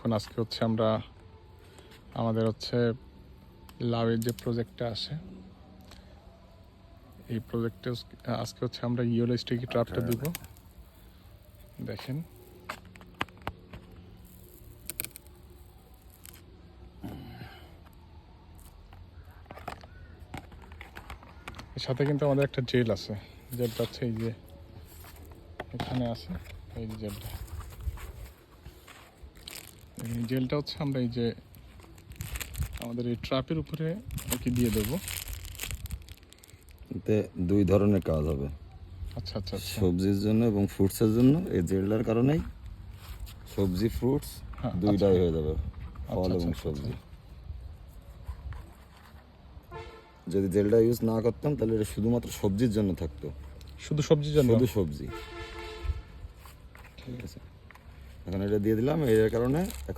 আলাইকুম। আজকে হচ্ছে আমরা আমাদের হচ্ছে লাউয়ের যে প্রজেক্টটা আছে এই প্রজেক্টে আজকে হচ্ছে আমরা ইয়েলো স্টিকি ট্র্যাপটা দিব। দেখেন এর সাথে কিন্তু আমাদের একটা জেল আছে, জেলটা হচ্ছে এই যে এখানে আছে, এই যে জেলটা। এই জেলটা হচ্ছে আমরা এই যে আমাদের এই ট্র্যাপের উপরে আর কি দিয়ে দেবো। এতে দুই ধরনের কাজ হবে, আচ্ছা আচ্ছা আচ্ছা, সবজির জন্য এবং ফ্রুটসের জন্য। এই জেলটার কারণেই সবজি ফ্রুটস হ্যাঁ দুইটাই হয়ে যাবে, ফল আচ্ছা এবং আচ্ছা সবজি। যদি জেলটা ইউজ না করতাম তাহলে এটা শুধুমাত্র সবজির জন্য থাকতো, শুধু সবজির জন্য। শুধু সবজি। ঠিক আছে, এখন এটা দিয়ে দিলাম এর কারণে